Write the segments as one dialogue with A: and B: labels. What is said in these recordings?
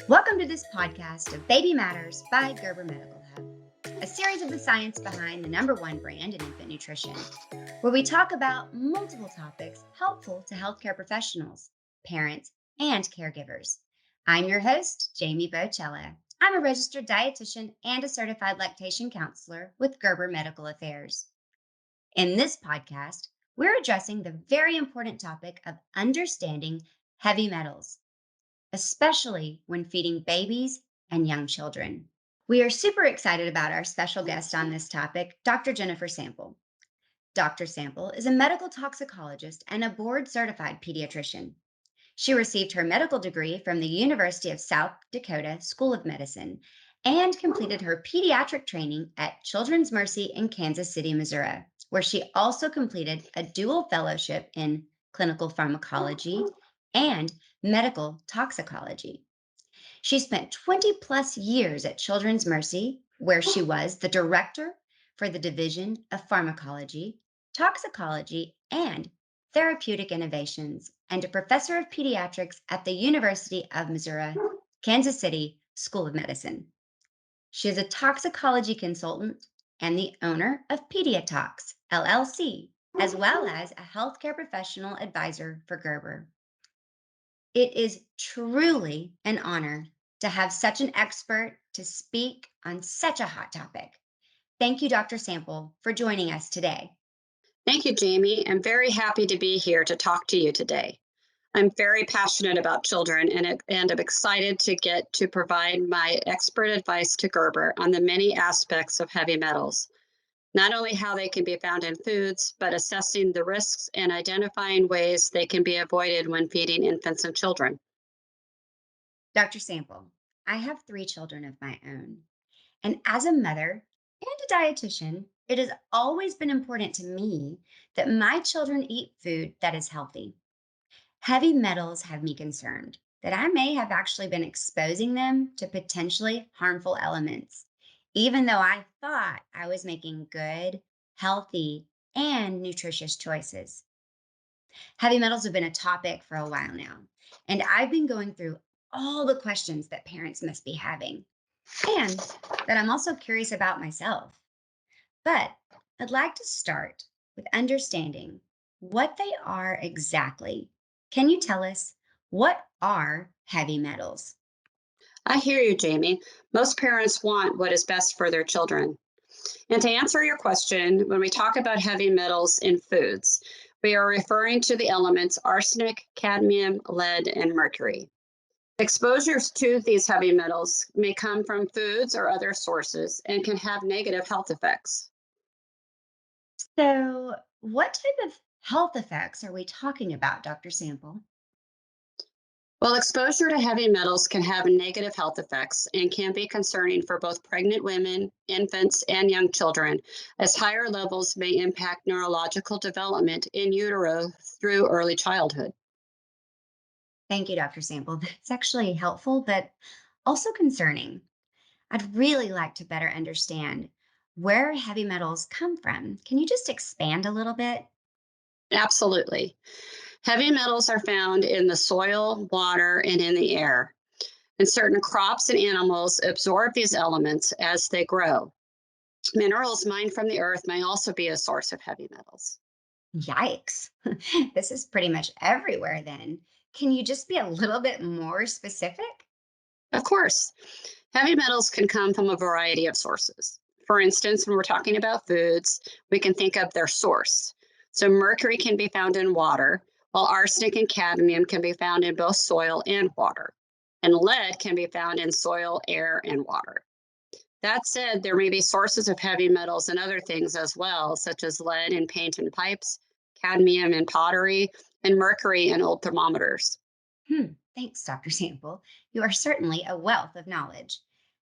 A: Welcome to this podcast of BabyMatters by Gerber Medical Hub, a series of the science behind the #1 brand in infant nutrition, where we talk about multiple topics helpful to healthcare professionals, parents, and caregivers. I'm your host, Jamie Bocella. I'm a registered dietitian and a certified lactation counselor with Gerber Medical Affairs. In this podcast, we're addressing the very important topic of understanding heavy metals, especially when feeding babies and young children. We are super excited about our special guest on this topic, Dr. Jennifer Sample. Dr. Sample is a medical toxicologist and a board certified pediatrician. She received her medical degree from the University of South Dakota School of Medicine and completed her pediatric training at Children's Mercy in Kansas City, Missouri, where she also completed a dual fellowship in clinical pharmacology and medical toxicology. She spent 20 plus years at Children's Mercy, where she was the director for the Division of Pharmacology, Toxicology, and Therapeutic Innovations, and a professor of pediatrics at the University of Missouri, Kansas City School of Medicine. She is a toxicology consultant and the owner of Pediatox, LLC, as well as a healthcare professional advisor for Gerber. It is truly an honor to have such an expert to speak on such a hot topic. Thank you, Dr. Sample, for joining us today.
B: Thank you, Jamie. I'm very happy to be here to talk to you today. I'm very passionate about children and I'm excited to get to provide my expert advice to Gerber on the many aspects of heavy metals, not only how they can be found in foods, but assessing the risks and identifying ways they can be avoided when feeding infants and children.
A: Dr. Sample, I have 3 children of my own. And as a mother and a dietitian, it has always been important to me that my children eat food that is healthy. Heavy metals have me concerned that I may have actually been exposing them to potentially harmful elements, even though I thought I was making good, healthy, and nutritious choices. Heavy metals have been a topic for a while now, and I've been going through all the questions that parents must be having, and that I'm also curious about myself. But I'd like to start with understanding what they are exactly. Can you tell us what are heavy metals?
B: I hear you, Jamie. Most parents want what is best for their children. And to answer your question, when we talk about heavy metals in foods, we are referring to the elements arsenic, cadmium, lead, and mercury. Exposures to these heavy metals may come from foods or other sources and can have negative health effects.
A: So, what type of health effects are we talking about, Dr. Sample?
B: While exposure to heavy metals can have negative health effects and can be concerning for both pregnant women, infants, and young children, as higher levels may impact neurological development in utero through early childhood.
A: Thank you, Dr. Sample. That's actually helpful, but also concerning. I'd really like to better understand where heavy metals come from. Can you just expand a little bit?
B: Absolutely. Heavy metals are found in the soil, water, and in the air. And certain crops and animals absorb these elements as they grow. Minerals mined from the earth may also be a source of heavy metals.
A: Yikes. This is pretty much everywhere then. Can you just be a little bit more specific?
B: Of course, heavy metals can come from a variety of sources. For instance, when we're talking about foods, we can think of their source. So, mercury can be found in water, while arsenic and cadmium can be found in both soil and water. And lead can be found in soil, air, and water. That said, there may be sources of heavy metals and other things as well, such as lead in paint and pipes, cadmium in pottery, and mercury in old thermometers.
A: Thanks, Dr. Sample. You are certainly a wealth of knowledge.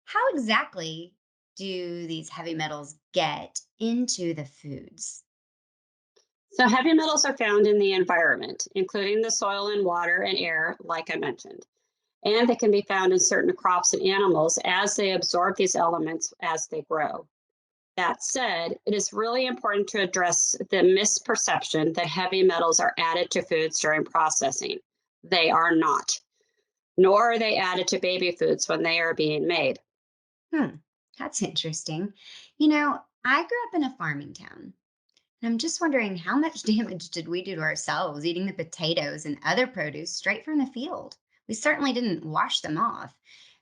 A: How exactly do these heavy metals get into the foods?
B: So, heavy metals are found in the environment, including the soil and water and air, like I mentioned. And they can be found in certain crops and animals as they absorb these elements as they grow. That said, it is really important to address the misperception that heavy metals are added to foods during processing. They are not. nor are they added to baby foods when they are being made.
A: Hmm, that's interesting. I grew up in a farming town, and I'm just wondering how much damage did we do to ourselves eating the potatoes and other produce straight from the field? We certainly didn't wash them off.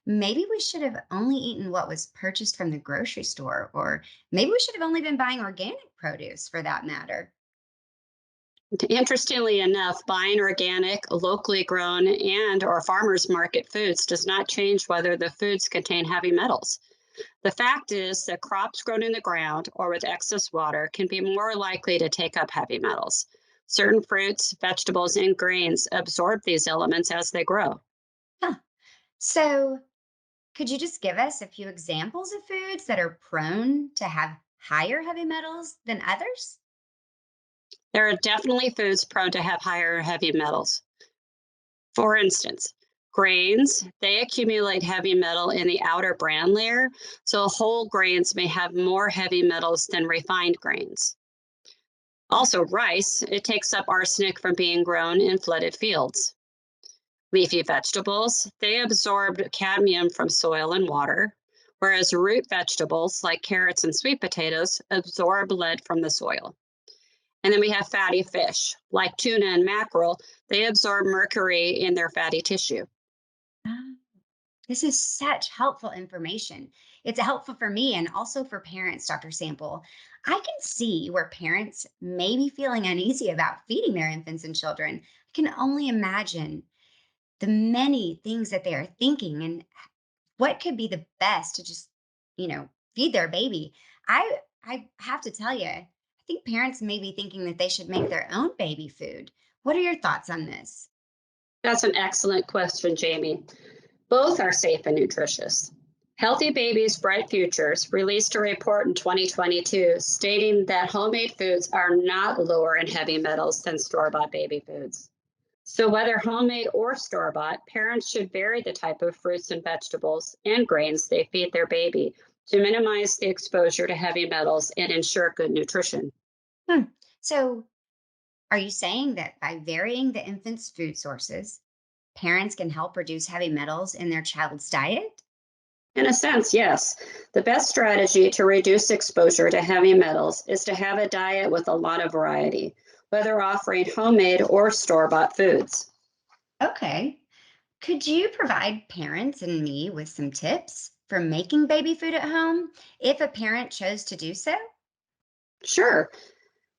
A: Maybe we should have only eaten what was purchased from the grocery store, or maybe we should have only been buying organic produce for that matter.
B: Interestingly enough, buying organic, locally grown, and or farmers market foods does not change whether the foods contain heavy metals. The fact is that crops grown in the ground or with excess water can be more likely to take up heavy metals. Certain fruits, vegetables, and grains absorb these elements as they grow.
A: Huh. So, could you just give us a few examples of foods that are prone to have higher heavy metals than others?
B: There are definitely foods prone to have higher heavy metals. For instance, grains, they accumulate heavy metal in the outer bran layer, so whole grains may have more heavy metals than refined grains. Also, rice, it takes up arsenic from being grown in flooded fields. Leafy vegetables, they absorb cadmium from soil and water, whereas root vegetables like carrots and sweet potatoes absorb lead from the soil. And then we have fatty fish, like tuna and mackerel, they absorb mercury in their fatty tissue.
A: Ah, this is such helpful information. It's helpful for me and also for parents, Dr. Sample. I can see where parents may be feeling uneasy about feeding their infants and children. I can only imagine the many things that they are thinking and what could be the best to just, feed their baby. I have to tell you, I think parents may be thinking that they should make their own baby food. What are your thoughts on this?
B: That's an excellent question, Jamie. Both are safe and nutritious. Healthy Babies, Bright Futures released a report in 2022 stating that homemade foods are not lower in heavy metals than store bought baby foods. So, whether homemade or store bought, parents should vary the type of fruits and vegetables and grains they feed their baby to minimize the exposure to heavy metals and ensure good nutrition.
A: Hmm. So, are you saying that by varying the infant's food sources, parents can help reduce heavy metals in their child's diet?
B: In a sense, yes. The best strategy to reduce exposure to heavy metals is to have a diet with a lot of variety, whether offering homemade or store bought foods.
A: Okay. Could you provide parents and me with some tips for making baby food at home if a parent chose to do so?
B: Sure,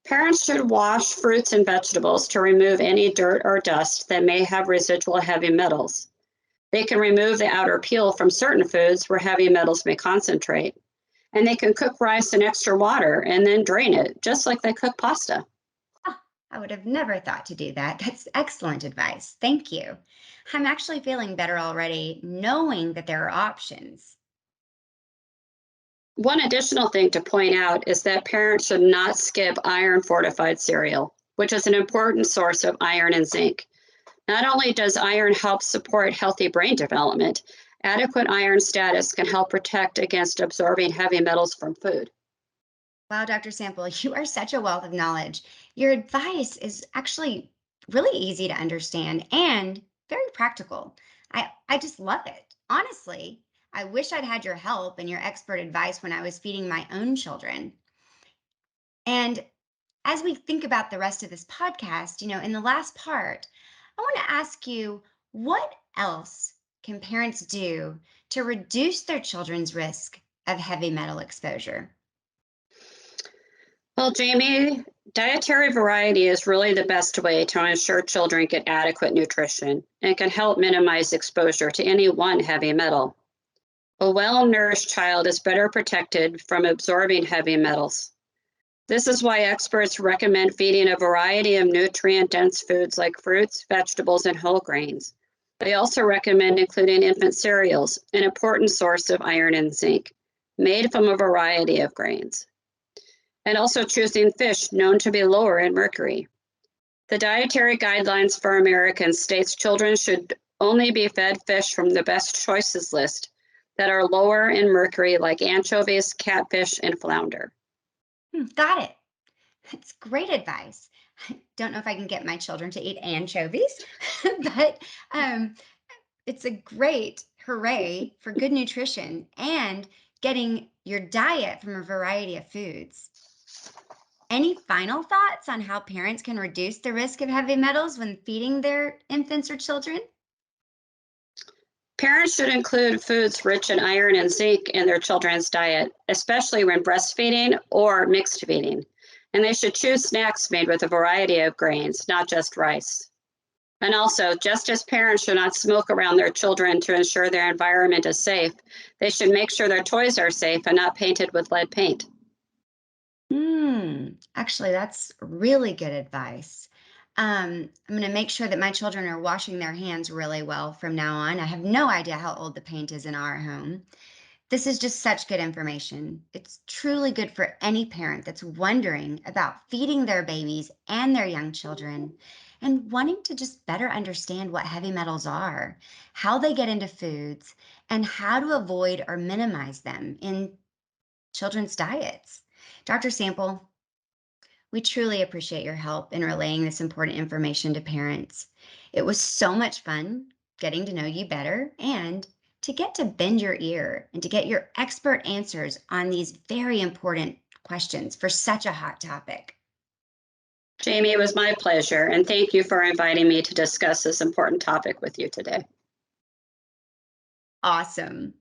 B: parents should wash fruits and vegetables to remove any dirt or dust that may have residual heavy metals. They can remove the outer peel from certain foods where heavy metals may concentrate. And they can cook rice in extra water and then drain it, just like they cook pasta.
A: Oh, I would have never thought to do that. That's excellent advice. Thank you. I'm actually feeling better already knowing that there are options.
B: One additional thing to point out is that parents should not skip iron fortified cereal, which is an important source of iron and zinc. Not only does iron help support healthy brain development, adequate iron status can help protect against absorbing heavy metals from food.
A: Wow, Dr. Sample, you are such a wealth of knowledge. Your advice is actually really easy to understand and very practical. I just love it. Honestly, I wish I'd had your help and your expert advice when I was feeding my own children. And as we think about the rest of this podcast, in the last part, I want to ask you what else can parents do to reduce their children's risk of heavy metal exposure?
B: Well, Jamie, dietary variety is really the best way to ensure children get adequate nutrition and can help minimize exposure to any one heavy metal. A well nourished child is better protected from absorbing heavy metals. This is why experts recommend feeding a variety of nutrient dense foods like fruits, vegetables, and whole grains. They also recommend including infant cereals, an important source of iron and zinc, made from a variety of grains, and also choosing fish known to be lower in mercury. The dietary guidelines for Americans states children should only be fed fish from the best choices list that are lower in mercury like anchovies, catfish, and flounder.
A: Got it. That's great advice. I don't know if I can get my children to eat anchovies, but It's a great hooray for good nutrition and getting your diet from a variety of foods. Any final thoughts on how parents can reduce the risk of heavy metals when feeding their infants or children?
B: Parents should include foods rich in iron and zinc in their children's diet, especially when breastfeeding or mixed feeding. And they should choose snacks made with a variety of grains, not just rice. And also, just as parents should not smoke around their children to ensure their environment is safe, they should make sure their toys are safe and not painted with lead paint.
A: Actually, that's really good advice. I'm going to make sure that my children are washing their hands really well from now on. I have no idea how old the paint is in our home. This is just such good information. It's truly good for any parent that's wondering about feeding their babies and their young children and wanting to just better understand what heavy metals are, how they get into foods, and how to avoid or minimize them in children's diets. Dr. Sample, we truly appreciate your help in relaying this important information to parents. It was so much fun getting to know you better and to get to bend your ear and to get your expert answers on these very important questions for such a hot topic.
B: Jamie, it was my pleasure, and thank you for inviting me to discuss this important topic with you today.
A: Awesome.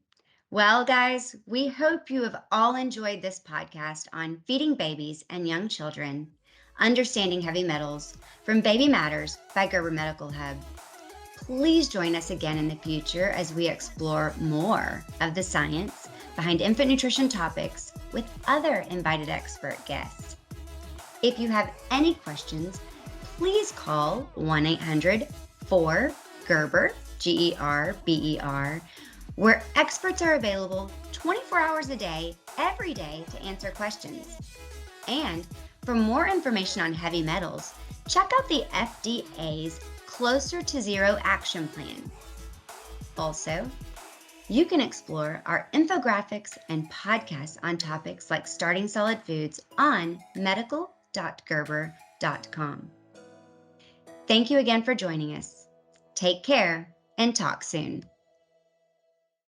A: Well, guys, we hope you have all enjoyed this podcast on feeding babies and young children, understanding heavy metals from Baby Matters by Gerber Medical Hub. Please join us again in the future as we explore more of the science behind infant nutrition topics with other invited expert guests. If you have any questions, please call 1-800-4-GERBER, GERBER, where experts are available 24 hours a day, every day to answer questions. And for more information on heavy metals, check out the FDA's Closer to Zero Action Plan. Also, you can explore our infographics and podcasts on topics like starting solid foods on medical.gerber.com. Thank you again for joining us. Take care and talk soon.